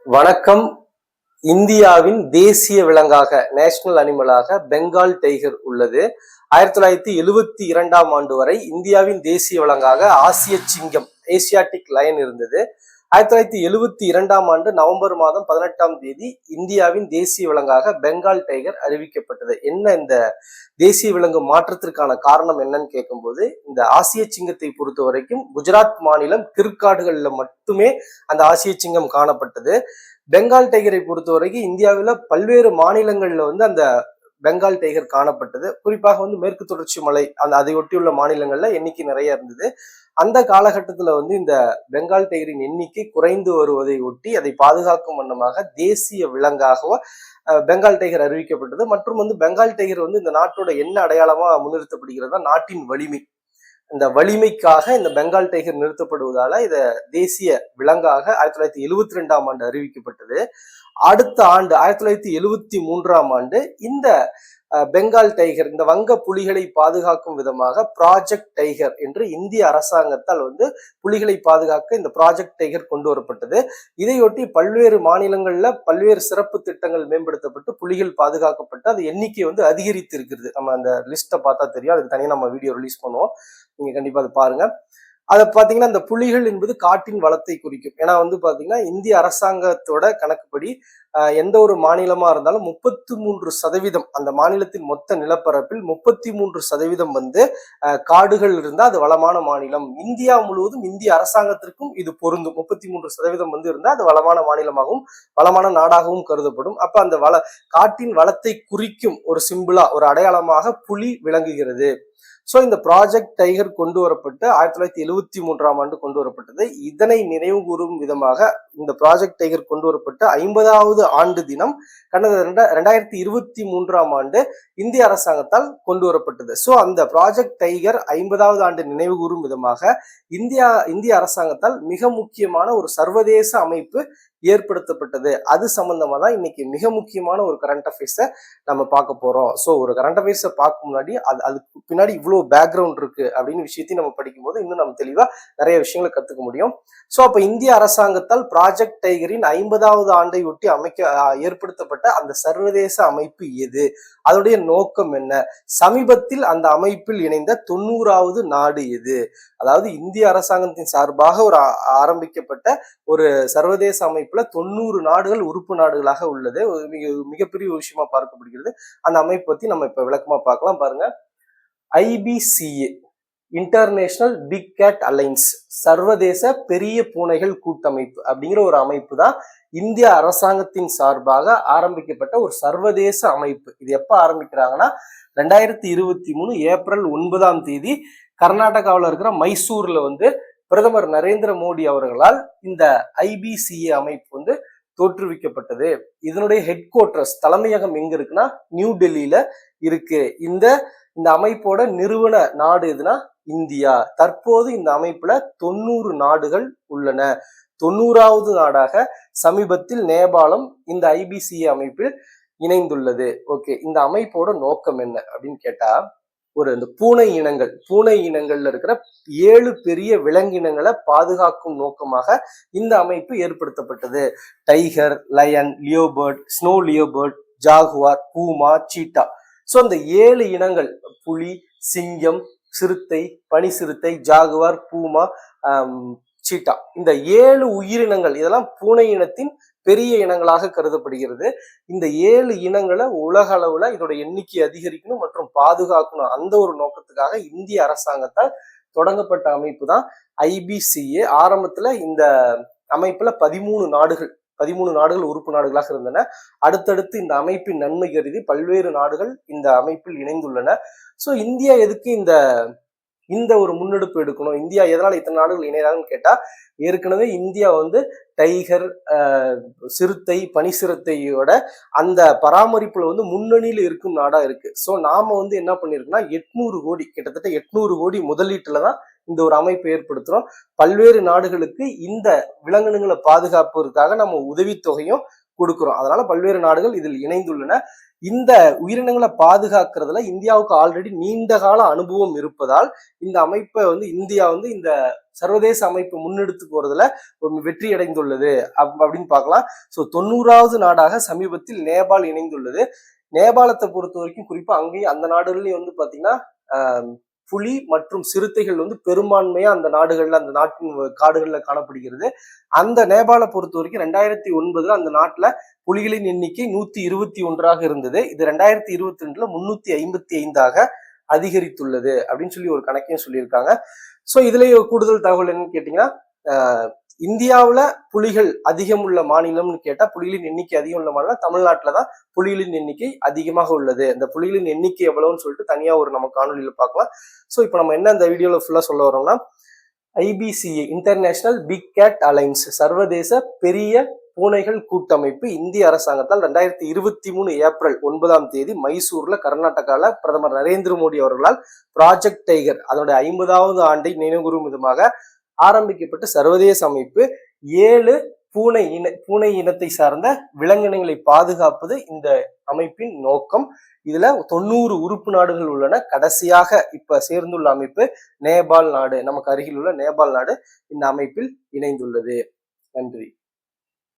வணக்கம். இந்தியாவின் தேசிய விலங்காக நேஷனல் அனிமலாக பெங்கால் டைகர் உள்ளது. 1972 வரை இந்தியாவின் தேசிய விலங்காக ஆசிய சிங்கம் ஏசியாட்டிக் லயன் இருந்தது. 1972 நவம்பர் மாதம் 18 இந்தியாவின் தேசிய விலங்காக பெங்கால் டைகர் அறிவிக்கப்பட்டது. என்ன இந்த தேசிய விலங்கு மாற்றத்திற்கான காரணம் என்னன்னு கேட்கும்போது, இந்த ஆசிய சிங்கத்தை பொறுத்த வரைக்கும் குஜராத் மாநிலம் கிற்காடுகள்ல மட்டுமே அந்த ஆசிய சிங்கம் காணப்பட்டது. பெங்கால் டைகரை பொறுத்த வரைக்கும் இந்தியாவில் பல்வேறு மாநிலங்கள்ல அந்த பெங்கால் டைகர் காணப்பட்டது. குறிப்பாக மேற்கு தொடர்ச்சி மலை அதை ஒட்டியுள்ள மாநிலங்கள்ல எண்ணிக்கை நிறைய இருந்தது. அந்த காலகட்டத்துல இந்த பெங்கால் டைகரின் எண்ணிக்கை குறைந்து வருவதை ஒட்டி அதை பாதுகாக்கும் வண்ணமாக தேசிய விலங்காக பெங்கால் டைகர் அறிவிக்கப்பட்டது. மற்றும் பெங்கால் டைகர் இந்த நாட்டோட என்ன அடையாளமா முன்னிறுத்தப்படுகிறதா, நாட்டின் வலிமை. இந்த வலிமைக்காக இந்த பெங்கால் டைகர் நிறுத்தப்படுவதால இத தேசிய விலங்காக 1972 அறிவிக்கப்பட்டது. அடுத்த ஆண்டு 1973 இந்த பெங்கால் டைகர், இந்த வங்க புலிகளை பாதுகாக்கும் விதமாக ப்ராஜெக்ட் டைகர் என்று இந்திய அரசாங்கத்தால் புலிகளை பாதுகாக்க இந்த ப்ராஜெக்ட் டைகர் கொண்டு வரப்பட்டது. இதையொட்டி பல்வேறு மாநிலங்கள்ல பல்வேறு சிறப்பு திட்டங்கள் மேம்படுத்தப்பட்டு புலிகள் பாதுகாக்கப்பட்டு அது எண்ணிக்கை அதிகரித்து இருக்கிறது. நம்ம அந்த லிஸ்ட்டை பார்த்தா தெரியும். அதுக்கு தனியாக நம்ம வீடியோ ரிலீஸ் பண்ணுவோம், நீங்க கண்டிப்பா அதை பாருங்க. அதை பார்த்தீங்கன்னா இந்த புலிகள் என்பது காட்டின் வளத்தை குறிக்கும். ஏன்னா பாத்தீங்கன்னா இந்திய அரசாங்கத்தோட கணக்குப்படி எந்த ஒரு மாநிலமா இருந்தாலும் 33% அந்த மாநிலத்தின் மொத்த நிலப்பரப்பில் 33% காடுகள் இருந்தா அது வளமான மாநிலம். இந்தியா முழுவதும் இந்திய அரசாங்கத்திற்கும் இது பொருந்தும். 33% இருந்தா அது வளமான மாநிலமாகவும் வளமான நாடாகவும் கருதப்படும். அப்ப அந்த காட்டின் வளத்தை குறிக்கும் ஒரு சிம்பிளா, ஒரு அடையாளமாக புலி விளங்குகிறது. ஸோ இந்த ப்ராஜெக்ட் டைகர் கொண்டு வரப்பட்டு 1973 கொண்டு வரப்பட்டது. இதனை நினைவு கூறும் விதமாக இந்த ப்ராஜெக்ட் டைகர் கொண்டு வரப்பட்ட 50வது ஆண்டு தினம் கடந்த 2023 இந்திய அரசாங்கத்தால் கொண்டு வரப்பட்டது. ஸோ அந்த ப்ராஜெக்ட் டைகர் 50வது ஆண்டு நினைவு கூறும் விதமாக இந்திய அரசாங்கத்தால் மிக முக்கியமான ஒரு சர்வதேச அமைப்பு ஏற்படுத்தப்பட்டது. அது சம்பந்தமா தான் இன்னைக்கு மிக முக்கியமான ஒரு கரண்ட் அஃபேர்ஸை நம்ம பார்க்க போறோம். ஸோ ஒரு கரண்ட் அஃபேர்ஸை பார்க்க முன்னாடி அதுக்கு பின்னாடி இவ்வளவு பேக்ரவுண்ட் இருக்கு அப்படின்னு விஷயத்தையும் நம்ம படிக்கும்போது இன்னும் நம்ம தெளிவா நிறைய விஷயங்களை கத்துக்க முடியும். ஸோ அப்ப இந்திய அரசாங்கத்தால் ப்ராஜெக்ட் டைகரின் 50வது ஆண்டை ஒட்டி ஏற்படுத்தப்பட்ட அந்த சர்வதேச அமைப்பு எது, அதோடைய நோக்கம் என்ன, சமீபத்தில் அந்த அமைப்பில் இணைந்த 90வது நாடு எது, அதாவது இந்திய அரசாங்கத்தின் சார்பாக ஆரம்பிக்கப்பட்ட ஒரு சர்வதேச அமைப்புல 90 நாடுகள் உறுப்பு நாடுகளாக உள்ளது. மிகப்பெரிய விஷயமா பார்க்கப்படுகிறது. அந்த அமைப்பு பத்தி நம்ம இப்ப விளக்கமா பார்க்கலாம். பாருங்க, IBCA international big cat alliance, சர்வதேச பெரிய பூனைகள் கூட்டமைப்பு அப்படிங்கிற ஒரு அமைப்பு தான் இந்திய அரசாங்கத்தின் சார்பாக ஆரம்பிக்கப்பட்ட ஒரு சர்வதேச அமைப்பு. இது எப்ப ஆரம்பிக்கிறாங்கன்னா 2023 ஏப்ரல் 9 கர்நாடகாவில் இருக்கிற மைசூர்ல பிரதமர் நரேந்திர மோடி அவர்களால் இந்த IBCA அமைப்பு தோற்றுவிக்கப்பட்டது. இதனுடைய ஹெட் குவார்டர்ஸ், தலைமையகம் எங்க இருக்குன்னா நியூ டெல்லியில இருக்கு. இந்த அமைப்போட நிறுவன நாடு எதுனா இந்தியா. தற்போது இந்த அமைப்புல 90 நாடுகள் உள்ளன. 90வது நாடாக சமீபத்தில் நேபாளம் இந்த IBCA அமைப்பில் இணைந்துள்ளது. ஓகே, இந்த அமைப்போட நோக்கம் என்ன அப்படின்னு கேட்டா, இந்த பூனை இனங்கள்ல இருக்கிற 7 பெரிய விலங்கினங்களை பாதுகாக்கும் நோக்கமாக இந்த அமைப்பு ஏற்படுத்தப்பட்டது. Tiger, line, leopard, snow leopard, Jaguar, பூமா, சீட்டா. ஸோ அந்த 7 இனங்கள், புலி, சிங்கம், சிறுத்தை, பனி சிறுத்தை, ஜாகுவார், பூமா, சீட்டா, இந்த 7 உயிரினங்கள் இதெல்லாம் பூனை இனத்தின் பெரிய இனங்களாக கருதப்படுகிறது. இந்த 7 இனங்களை உலக அளவுல இதோட எண்ணிக்கை அதிகரிக்கணும் மற்றும் பாதுகாக்கணும், அந்த ஒரு நோக்கத்துக்காக இந்திய அரசாங்கத்தால் தொடங்கப்பட்ட அமைப்பு தான் IBCA. ஆரம்பத்துல இந்த அமைப்புல 13 நாடுகள் உறுப்பு நாடுகளாக இருந்தன. அடுத்தடுத்து இந்த அமைப்பின் நன்மை கருதி பல்வேறு நாடுகள் இந்த அமைப்பில் இணைந்துள்ளன. ஸோ இந்தியா எதுக்கு இந்த ஒரு முன்னெடுப்பு எடுக்கணும், இந்தியா எதனால இத்தனை நாடுகள் இணைறாங்கன்னு கேட்டா, ஏற்கனவே இந்தியா டைகர், சிறுத்தை, பனி சிறுத்தையோட அந்த பராமரிப்புல முன்னணியில இருக்கும் நாடா இருக்கு. ஸோ நாம என்ன பண்ணிருக்கோம்னா 800 கோடி, கிட்டத்தட்ட 800 கோடி முதலீட்டுலதான் இந்த ஒரு அமைப்பை ஏற்படுத்துறோம். பல்வேறு நாடுகளுக்கு இந்த விலங்கினங்களை பாதுகாப்பதற்காக நம்ம உதவித்தொகையும் கொடுக்கிறோம். அதனால பல்வேறு நாடுகள் இதில் இணைந்துள்ளன. இந்த உயிரினங்களை பாதுகாக்கிறதுல இந்தியாவுக்கு ஆல்ரெடி நீண்ட கால அனுபவம் இருப்பதால் இந்த அமைப்பை இந்தியா இந்த சர்வதேச அமைப்பு முன்னெடுத்து போறதுல வெற்றி அடைந்துள்ளது அப்படின்னு பார்க்கலாம். ஸோ 90வது நாடாக சமீபத்தில் நேபாள் இணைந்துள்ளது. நேபாளத்தை பொறுத்த வரைக்கும் குறிப்பா அங்கேயும் அந்த நாடுகள்லயும் பாத்தீங்கன்னா புலி மற்றும் சிறுத்தைகள் பெரும்பான்மையா அந்த நாட்டின் காடுகள்ல காணப்படுகிறது. அந்த நேபாளை பொறுத்த வரைக்கும் 2009 அந்த நாட்டுல புலிகளின் எண்ணிக்கை 121 இருந்தது. இது 2022 355 அதிகரித்துள்ளது அப்படின்னு சொல்லி ஒரு கணக்கையும் சொல்லியிருக்காங்க. ஸோ இதுல கூடுதல் தகவல் என்னன்னு கேட்டீங்கன்னா, இந்தியாவுல புலிகள் அதிகம் உள்ள மாநிலம்னு கேட்டா புலிகளின் எண்ணிக்கை அதிகம் உள்ள மாநிலம் தமிழ்நாட்டுலதான் புலிகளின் எண்ணிக்கை அதிகமாக உள்ளது. அந்த புலிகளின் எண்ணிக்கை எவ்வளவுன்னு சொல்லிட்டு தனியா ஒரு நம்ம காணொலியில பார்க்கலாம். ஸோ இப்போ நம்ம என்ன இந்த வீடியோல ஃபுல்லா சொல்ல வரோம்னா, IBCA international big cat alliance சர்வதேச பெரிய பூனைகள் கூட்டமைப்பு இந்திய அரசாங்கத்தால் 2023 ஏப்ரல் 9 மைசூர்ல கர்நாடகால பிரதமர் நரேந்திர மோடி அவர்களால் ப்ராஜெக்ட் டைகர் அதனுடைய 50வது ஆண்டை நினைவுகூரும் விதமாக ஆரம்பிக்கப்பட்ட சர்வதேச அமைப்பு 7 பூனை இனத்தை சார்ந்த விலங்கினங்களை பாதுகாப்பது இந்த அமைப்பின் நோக்கம். இதுல 90 உறுப்பு நாடுகள் உள்ளன. கடைசியாக இப்ப சேர்ந்துள்ள அமைப்பு நேபாள் நாடு, நமக்கு அருகில் உள்ள நேபாள் நாடு இந்த அமைப்பில் இணைந்துள்ளது. நன்றி.